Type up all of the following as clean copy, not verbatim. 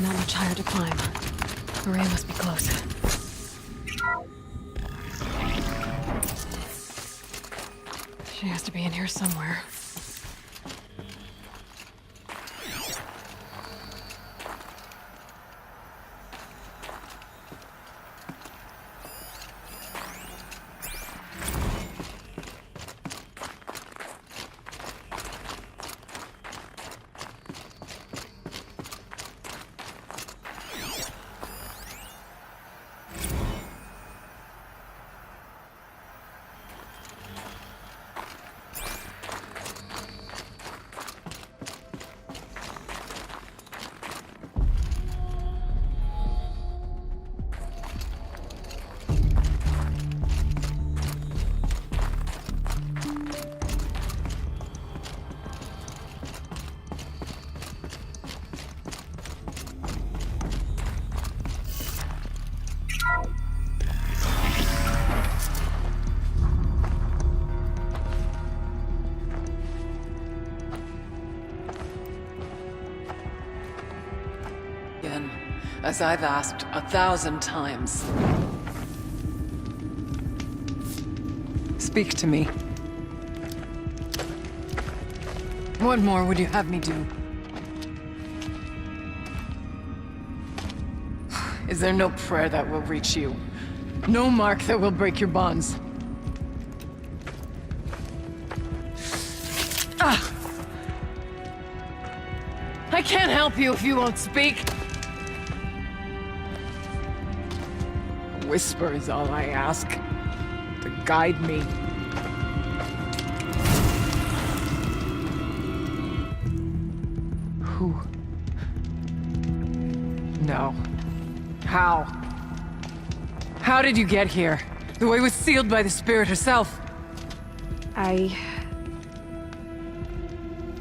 not much higher to climb. Maria must be close. She has to be in here somewhere. As I've asked 1,000 times. Speak to me. What more would you have me do? Is there no prayer that will reach you? No mark that will break your bonds? Ah! I can't help you if you won't speak. A whisper is all I ask. To guide me. Who? No. How? How did you get here? The way was sealed by the Spirit herself. I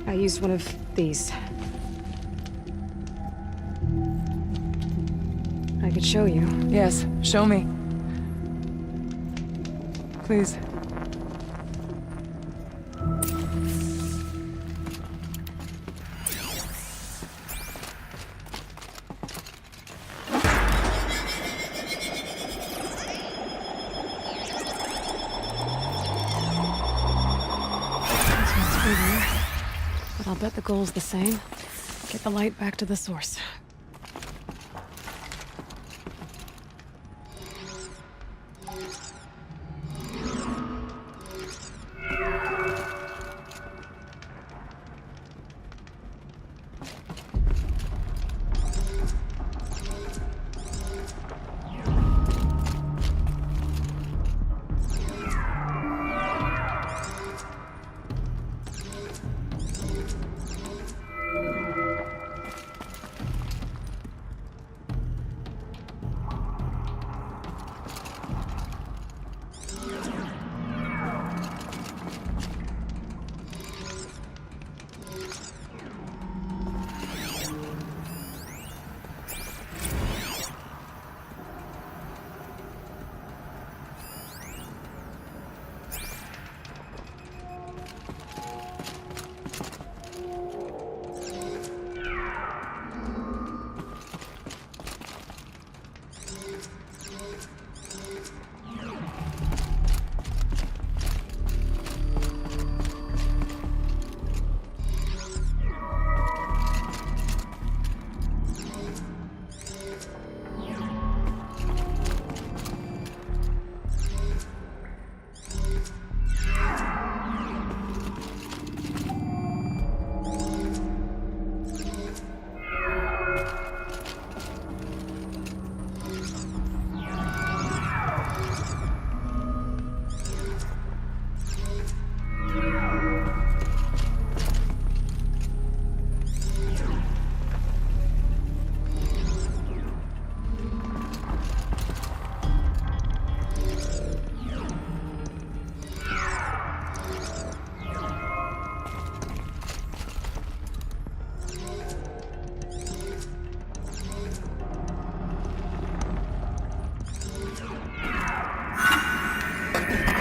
used one of these. I could show you. Yes, show me. Please. But I'll bet the goal's the same. Get the light back to the source.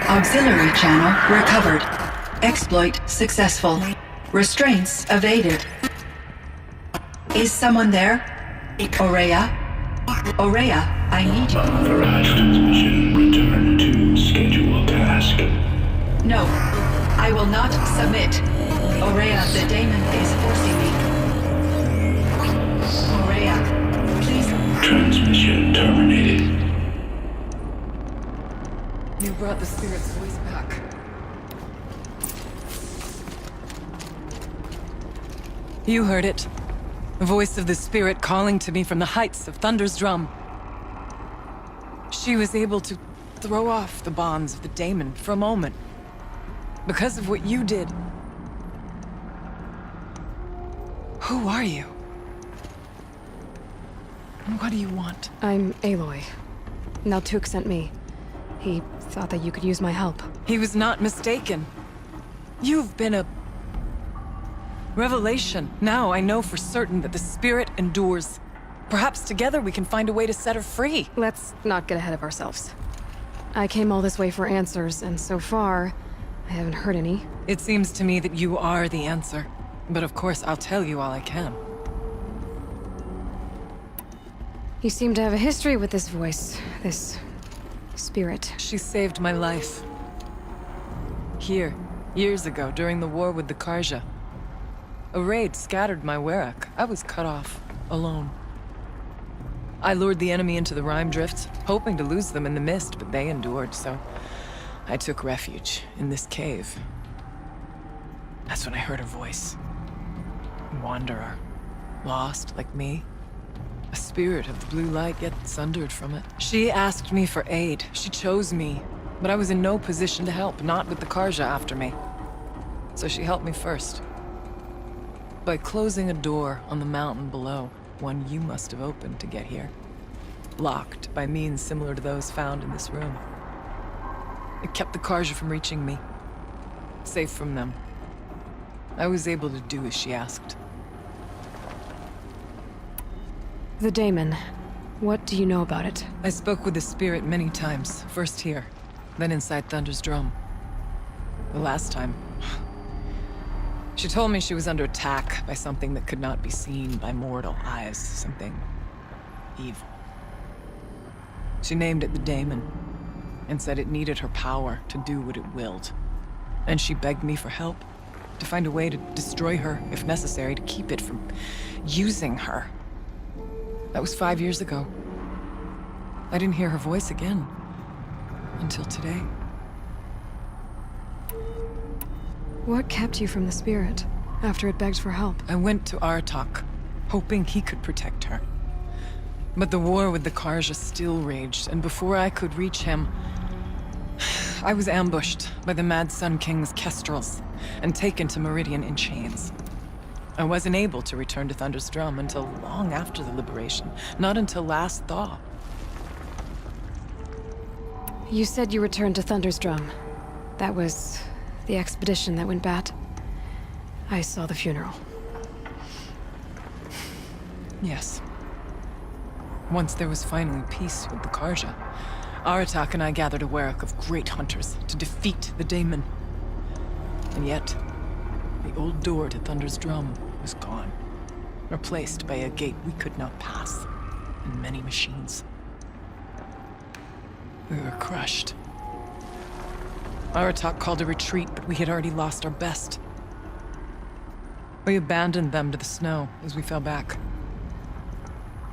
Auxiliary channel recovered. Exploit successful. Restraints evaded. Is someone there? Aurea? Aurea, I need you. Authorized transmission. Return to scheduled task. No, I will not submit. Aurea, the daemon is forcing me. Aurea, please. Transmission terminated. You brought the spirit's voice back. You heard it. The voice of the spirit calling to me from the heights of Thunder's Drum. She was able to throw off the bonds of the daemon for a moment. Because of what you did. Who are you? And what do you want? I'm Aloy. Naltuk sent me. He thought that you could use my help. He was not mistaken. You've been a revelation. Now I know for certain that the spirit endures. Perhaps together we can find a way to set her free. Let's not get ahead of ourselves. I came all this way for answers, and so far, I haven't heard any. It seems to me that you are the answer. But of course, I'll tell you all I can. You seem to have a history with this voice, this spirit. She saved my life. Here, years ago, during the war with the Karja. A raid scattered my Werak. I was cut off, alone. I lured the enemy into the Rime Drift, hoping to lose them in the mist, but they endured, so I took refuge in this cave. That's when I heard her voice. A wanderer. Lost, like me. A spirit of the blue light, yet sundered from it. She asked me for aid. She chose me. But I was in no position to help, not with the Karja after me. So she helped me first. By closing a door on the mountain below, one you must have opened to get here. Locked by means similar to those found in this room. It kept the Karja from reaching me. Safe from them. I was able to do as she asked. The daemon. What do you know about it? I spoke with the spirit many times. First here, then inside Thunder's Drum. The last time... She told me she was under attack by something that could not be seen by mortal eyes. Something... evil. She named it the Daemon, and said it needed her power to do what it willed. And she begged me for help, to find a way to destroy her, if necessary, to keep it from using her. That was 5 years ago. I didn't hear her voice again, until today. What kept you from the spirit, after it begged for help? I went to Aratak, hoping he could protect her. But the war with the Karja still raged, and before I could reach him, I was ambushed by the Mad Sun King's Kestrels, and taken to Meridian in chains. I wasn't able to return to Thunder's Drum until long after the liberation, not until last thaw. You said you returned to Thunder's Drum. That was the expedition that went bad. I saw the funeral. Yes. Once there was finally peace with the Karja, Aratak and I gathered a Werak of great hunters to defeat the Daemon. And yet, the old door to Thunder's Drum was gone, replaced by a gate we could not pass, and many machines. We were crushed. Aratak called a retreat, but we had already lost our best. We abandoned them to the snow as we fell back.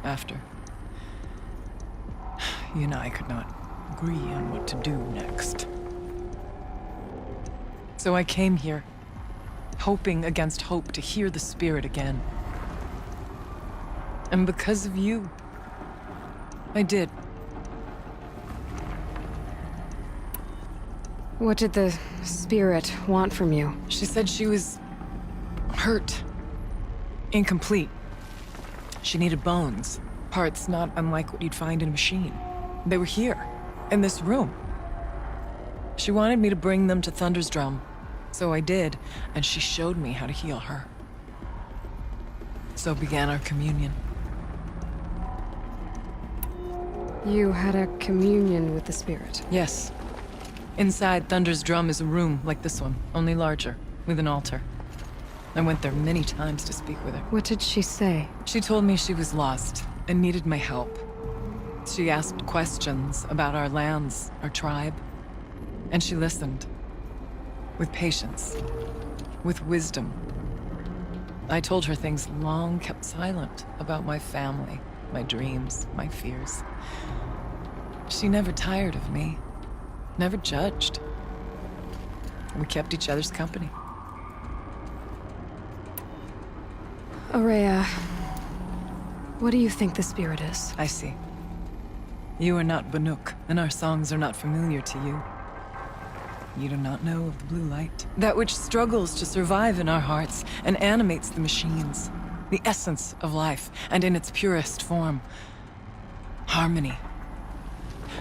After, you and I could not agree on what to do next. So I came here, hoping against hope to hear the spirit again. And because of you, I did. What did the spirit want from you? She said she was hurt, incomplete. She needed bones, parts not unlike what you'd find in a machine. They were here, in this room. She wanted me to bring them to Thunder's Drum, so I did, and she showed me how to heal her. So began our communion. You had a communion with the spirit. Yes. Inside Thunder's Drum is a room like this one, only larger, with an altar. I went there many times to speak with her. What did she say? She told me she was lost, and needed my help. She asked questions about our lands, our tribe, and she listened. With patience, with wisdom. I told her things long kept silent about my family, my dreams, my fears. She never tired of me, never judged. We kept each other's company. Aurea, what do you think the spirit is? I see. You are not Banuk, and our songs are not familiar to you. You do not know of the blue light. That which struggles to survive in our hearts and animates the machines. The essence of life, and in its purest form. Harmony.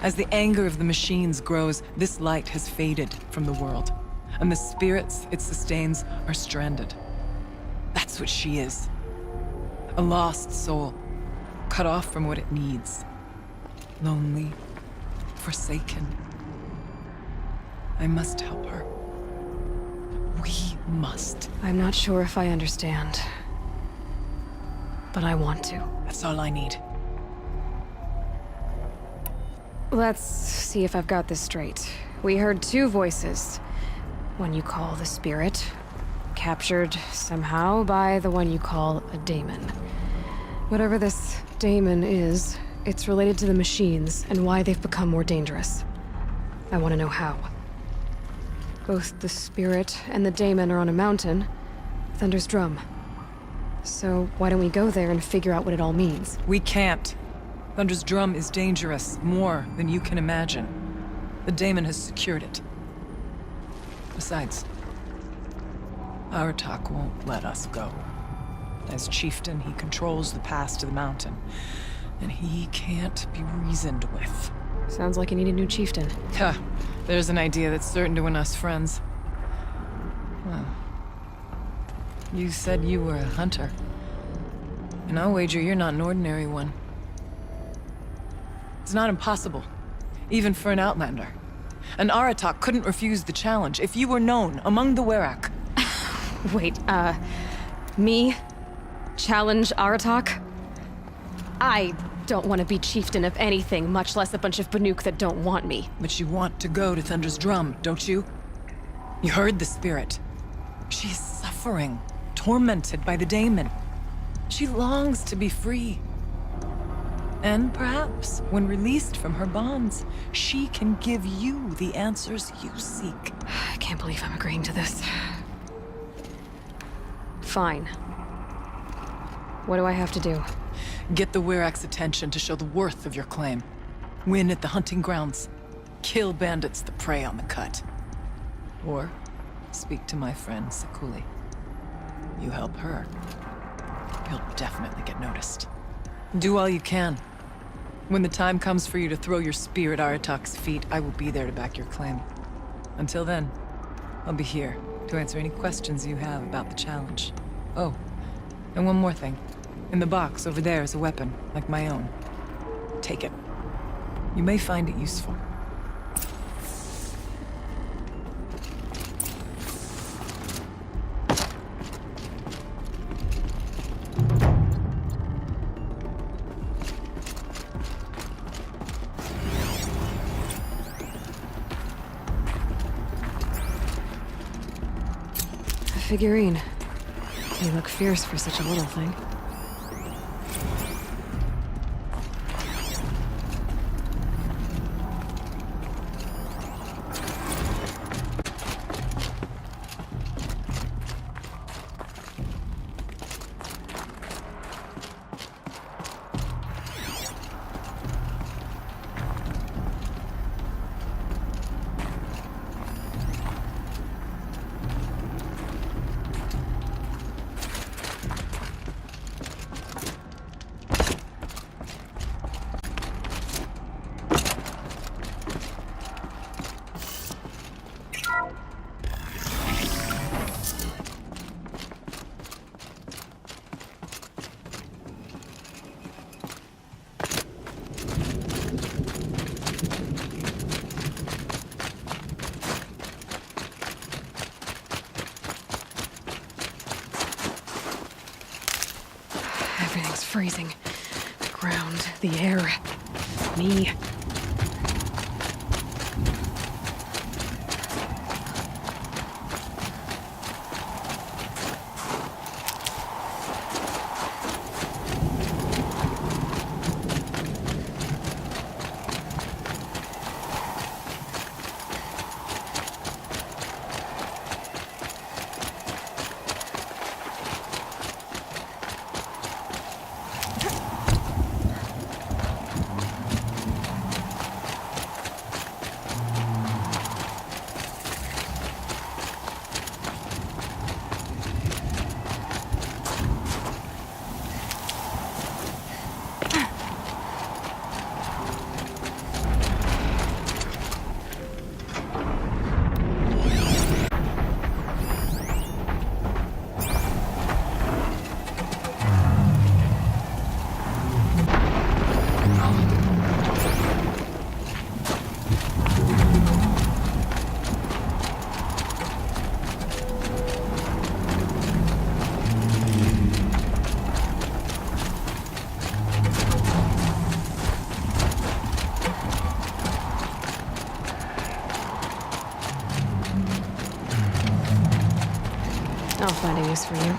As the anger of the machines grows, this light has faded from the world, and the spirits it sustains are stranded. That's what she is. A lost soul, cut off from what it needs. Lonely, forsaken. I must help her. We must. I'm not sure if I understand, but I want to. That's all I need. Let's see if I've got this straight. We heard two voices. One you call the spirit, captured somehow by the one you call a daemon. Whatever this daemon is, it's related to the machines and why they've become more dangerous. I want to know how. Both the spirit and the daemon are on a mountain, Thunder's Drum. So why don't we go there and figure out what it all means? We can't. Thunder's Drum is dangerous, more than you can imagine. The daemon has secured it. Besides, Aratak won't let us go. As chieftain, he controls the pass to the mountain, and he can't be reasoned with. Sounds like you need a new chieftain. Huh. There's an idea that's certain to win us friends. Well, you said you were a hunter. And I'll wager you're not an ordinary one. It's not impossible, even for an outlander. An Aratak couldn't refuse the challenge if you were known among the Werak. Wait, me? Challenge Aratak? I don't want to be chieftain of anything, much less a bunch of Banuk that don't want me. But you want to go to Thunder's Drum, don't you? You heard the spirit. She is suffering, tormented by the daemon. She longs to be free. And perhaps, when released from her bonds, she can give you the answers you seek. I can't believe I'm agreeing to this. Fine. What do I have to do? Get the Werak's attention to show the worth of your claim. Win at the hunting grounds. Kill bandits that prey on the cut. Or speak to my friend Sekuli. You help her, you'll definitely get noticed. Do all you can. When the time comes for you to throw your spear at Aratak's feet, I will be there to back your claim. Until then, I'll be here to answer any questions you have about the challenge. Oh, and one more thing. In the box over there is a weapon, like my own. Take it. You may find it useful. A figurine. You look fierce for such a little thing. Everything's freezing. The ground, the air, me. I'll find a use for you.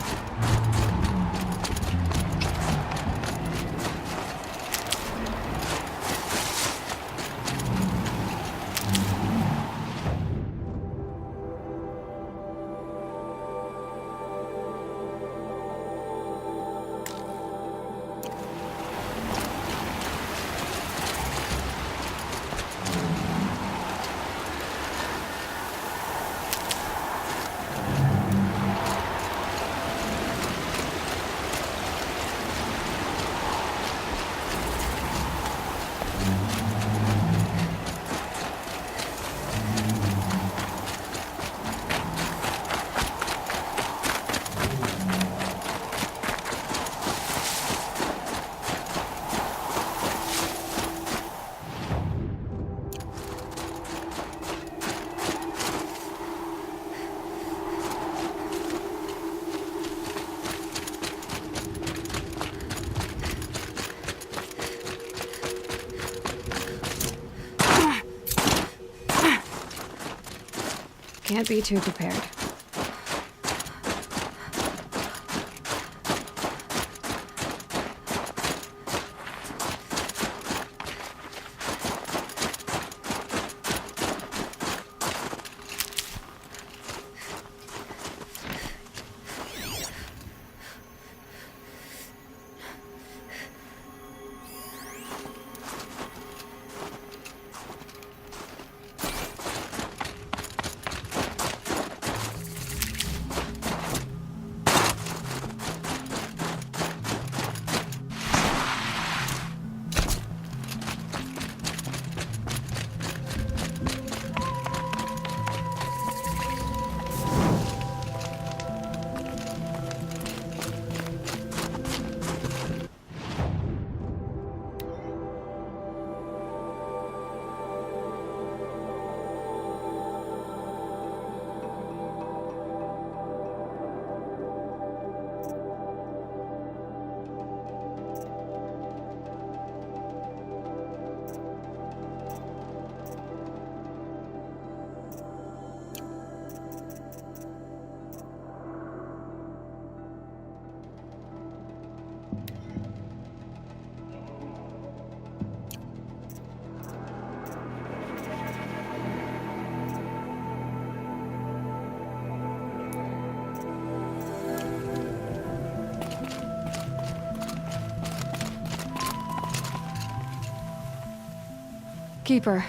Can't be too prepared. Keeper,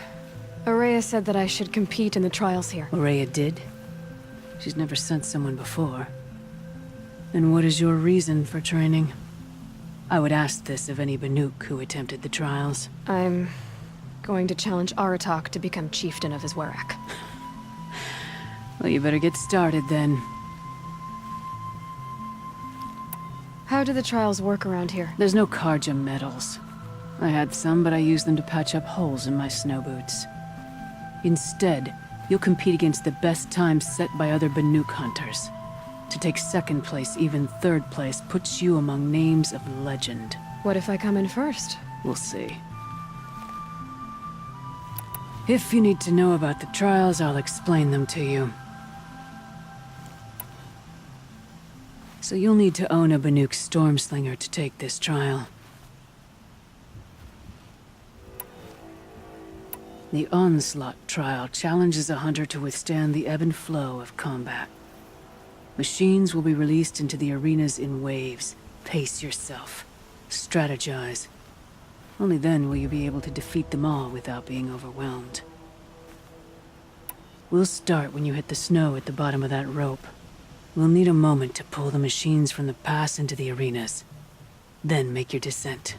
Ourea said that I should compete in the trials here. Ourea did? She's never sent someone before. And what is your reason for training? I would ask this of any Banuk who attempted the trials. I'm going to challenge Aratak to become chieftain of his Werak. Well, you better get started then. How do the trials work around here? There's no Karja medals. I had some, but I used them to patch up holes in my snow boots. Instead, you'll compete against the best times set by other Banuk hunters. To take second place, even third place, puts you among names of legend. What if I come in first? We'll see. If you need to know about the trials, I'll explain them to you. So you'll need to own a Banuk Stormslinger to take this trial. The Onslaught trial challenges a hunter to withstand the ebb and flow of combat. Machines will be released into the arenas in waves. Pace yourself. Strategize. Only then will you be able to defeat them all without being overwhelmed. We'll start when you hit the snow at the bottom of that rope. We'll need a moment to pull the machines from the pass into the arenas. Then make your descent.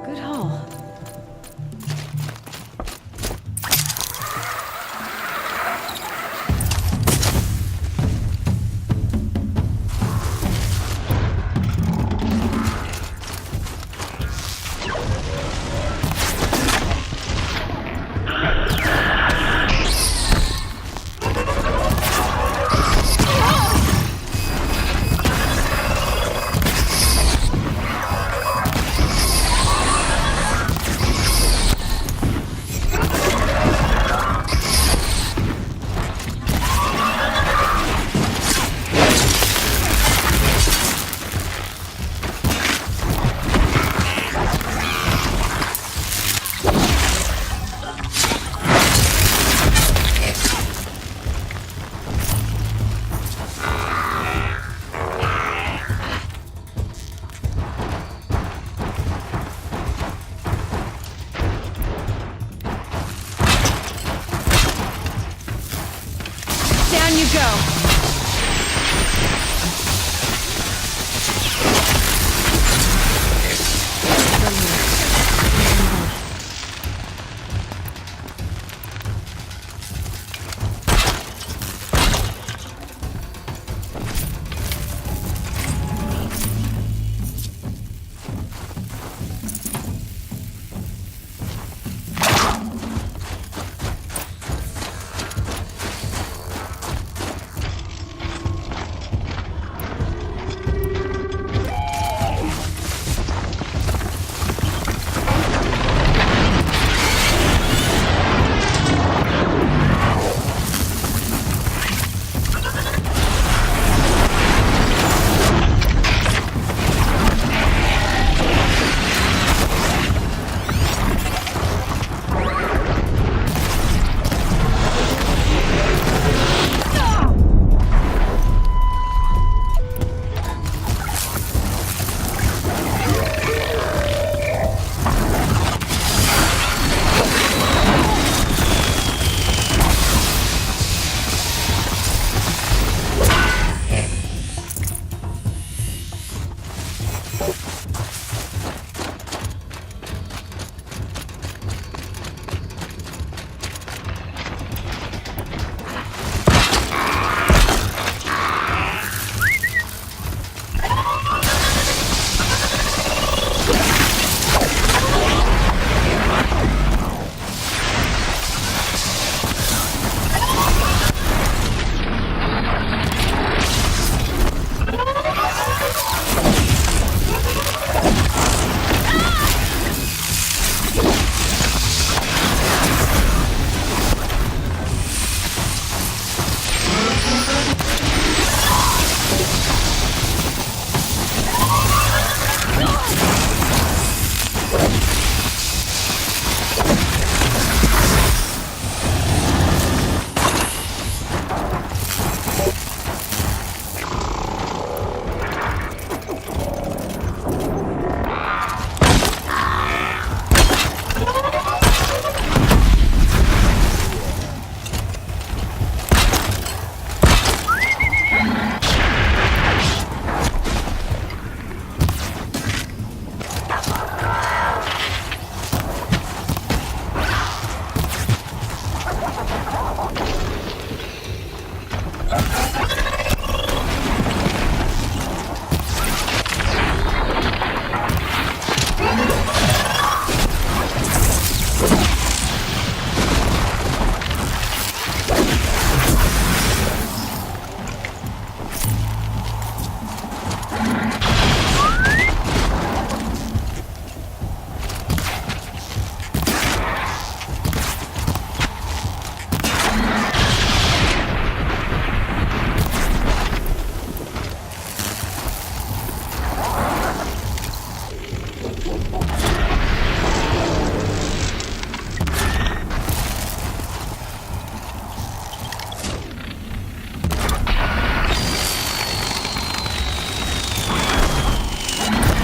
Good haul. Down you go.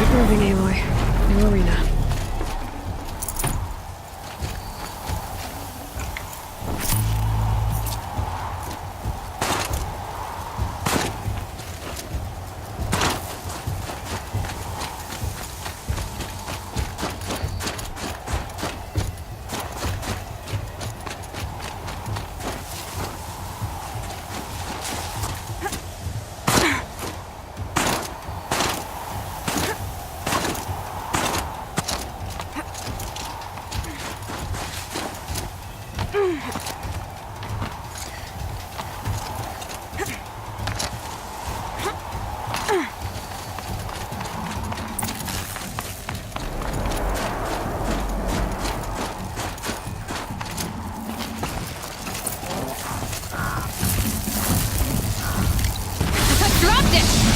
Keep moving, Aloy. New arena. Dropped it!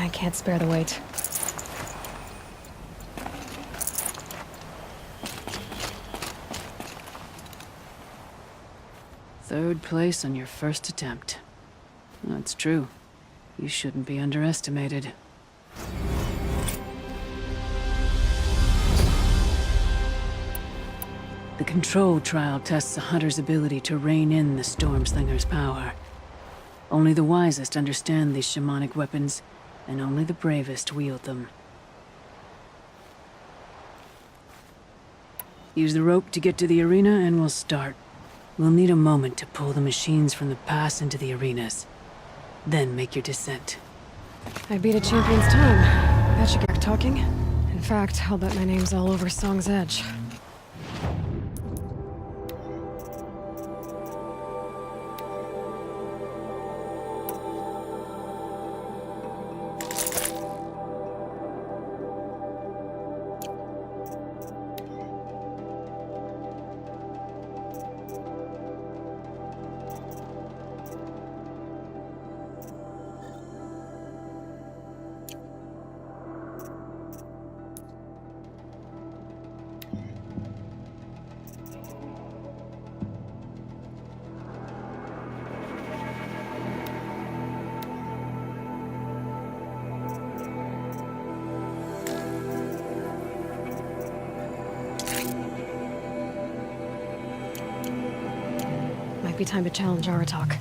I can't spare the weight. Third place on your first attempt. That's true. You shouldn't be underestimated. The control trial tests a hunter's ability to rein in the Stormslinger's power. Only the wisest understand these shamanic weapons, and only the bravest wield them. Use the rope to get to the arena, and we'll start. We'll need a moment to pull the machines from the pass into the arenas. Then make your descent. I beat a champion's time. That should get talking. In fact, I'll bet my name's all over Song's Edge. Be time to challenge Aratak.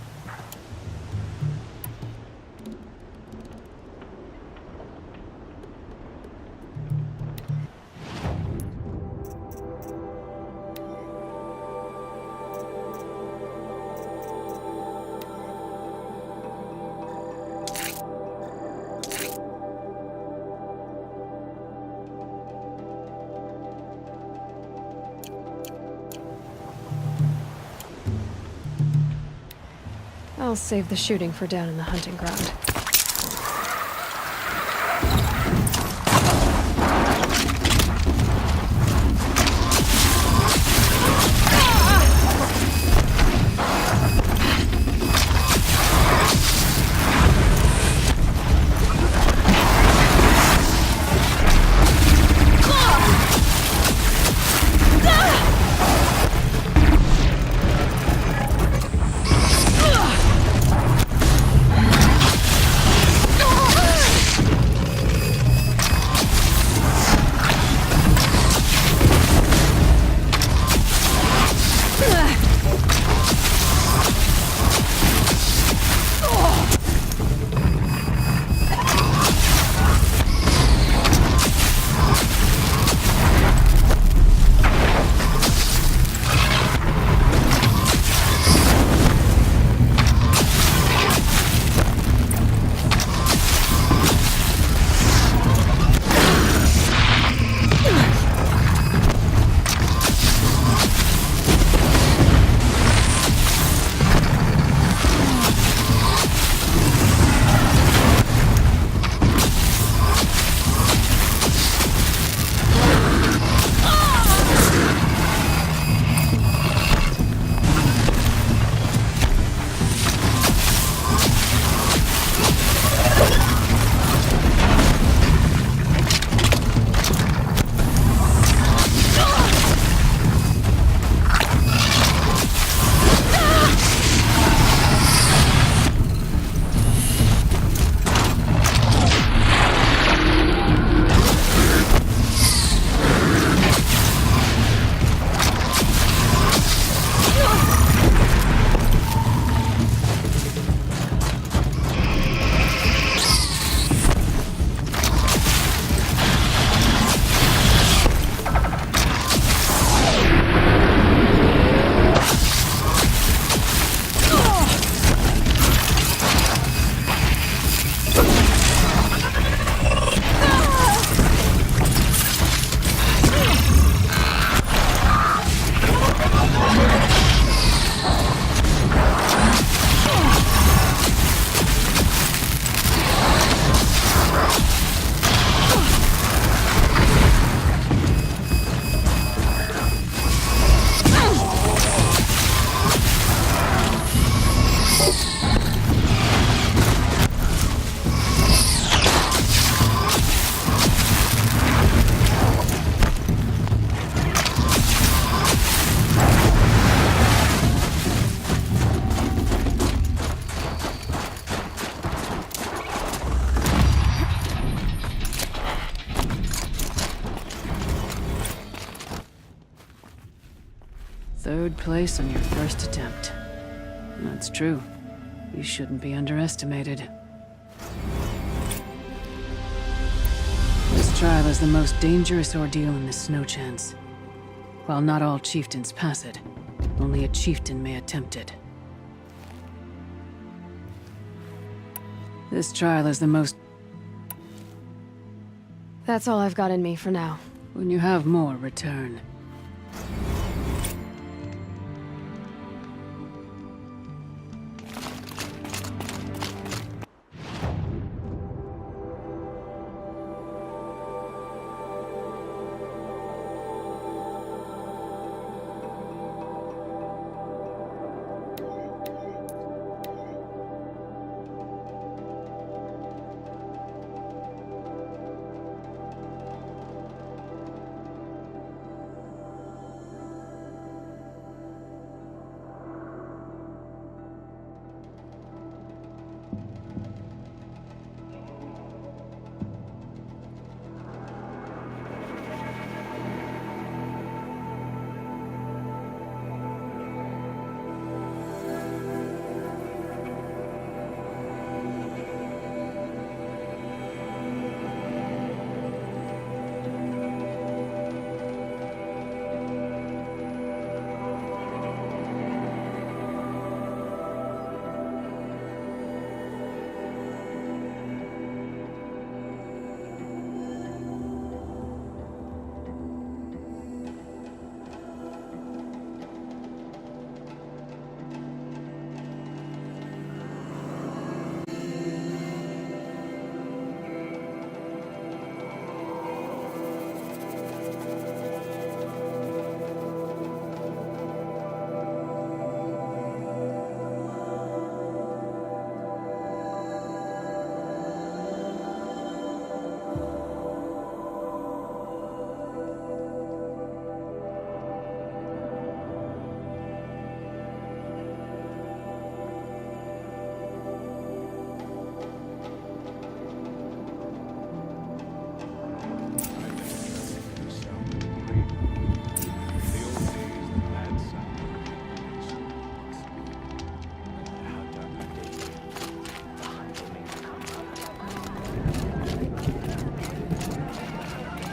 I'll save the shooting for down in the hunting ground. 3rd place on your first attempt. That's true. You shouldn't be underestimated. This trial is the most dangerous ordeal in the Snow Chance. While not all chieftains pass it, only a chieftain may attempt it. This trial is the most... That's all I've got in me for now. When you have more, return.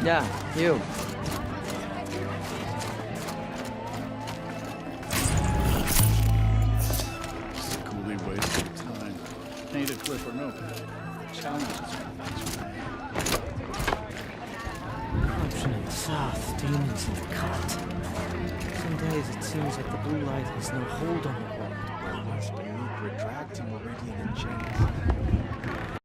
Yeah, you. Coolly wasted time. Painted clip or no clip. Challenges are things for me. Corruption in the south, demons in the cut. Some days it seems like the blue light has no hold on the world. Beneath retracting Meridian and chains.